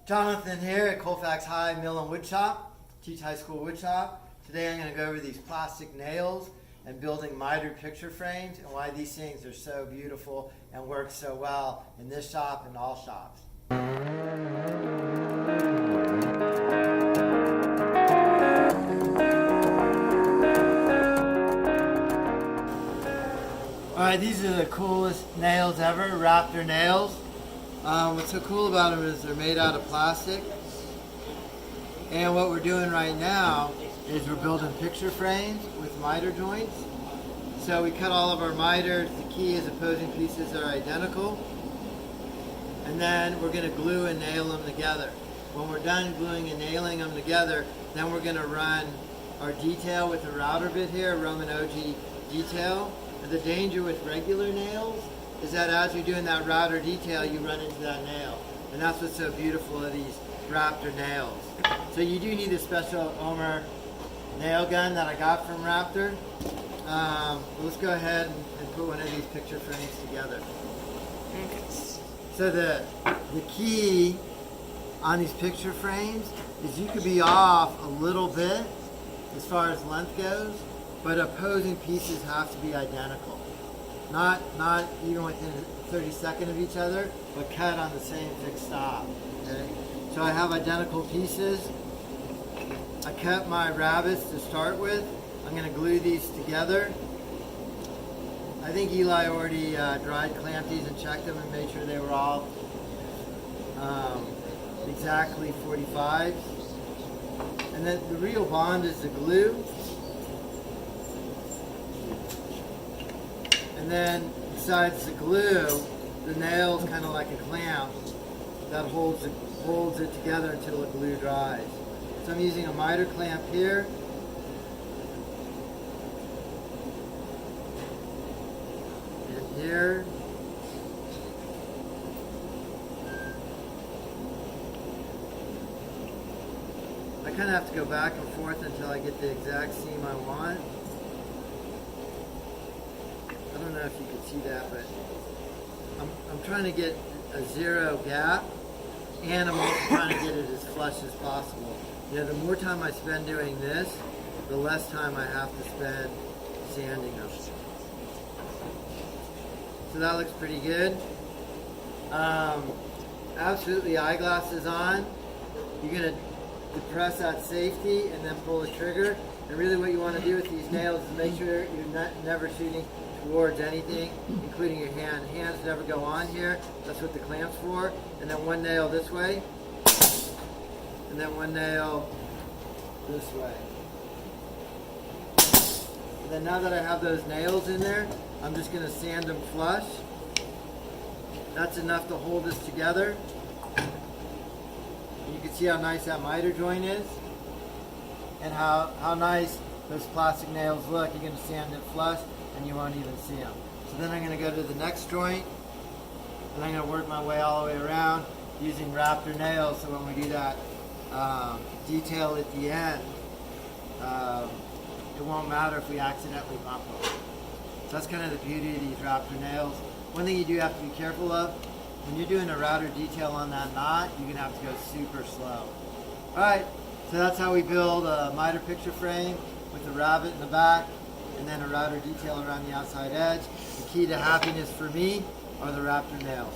Jonathan here at Colfax High Mill and Wood Shop, teach high school wood shop. Today I'm going to go over these plastic nails and building mitered picture frames and why these things are so beautiful and work so well in this shop and all shops. Alright, these are the coolest nails ever, Raptor nails. What's so cool about them is they're made out of plastic. And what we're doing right now is we're building picture frames with miter joints. So we cut all of our miters. The key is opposing pieces are identical. And then we're going to glue and nail them together. When we're done gluing and nailing them together, then we're going to run our detail with the router bit here, Roman OG detail. And the danger with regular nails is that as you're doing that router detail, you run into that nail. And that's what's so beautiful of these Raptor nails. So you do need a special Omer nail gun that I got from Raptor. Let's go ahead and put one of these picture frames together. So the key on these picture frames is you could be off a little bit as far as length goes, but opposing pieces have to be identical. Not even within 32nd of each other, but cut on the same fixed stop. Okay? So I have identical pieces. I cut my rabbets to start with. I'm going to glue these together. I think Eli already dried clamped these and checked them and made sure they were all exactly 45. And then the real bond is the glue. And then besides the glue, the nail is kind of like a clamp that holds it together until the glue dries. So I'm using a miter clamp here. And here. I kind of have to go back and forth until I get the exact seam I want. I don't know if you can see that, but I'm trying to get a zero gap, and I'm also trying to get it as flush as possible. You know, the more time I spend doing this, the less time I have to spend sanding them. So that looks pretty good. Absolutely eyeglasses on. You're going to depress that safety and then pull the trigger. And really what you want to do with these nails is make sure you're never shooting towards anything, including your hand. Hands never go on here. That's what the clamp's for. And then one nail this way. And then one nail this way. And then now that I have those nails in there, I'm just going to sand them flush. That's enough to hold this together. And you can see how nice that miter joint is. And how nice those plastic nails look. You're going to sand it flush and you won't even see them. So then I'm going to go to the next joint and I'm going to work my way all the way around using Raptor nails, so when we do that detail at the end, it won't matter if we accidentally bump them. So that's kind of the beauty of these Raptor nails. One thing you do have to be careful of, when you're doing a router detail on that knot, you're going to have to go super slow. Alright, so that's how we build a miter picture frame with the rabbet in the back and then a router detail around the outside edge. The key to happiness for me are the Raptor nails.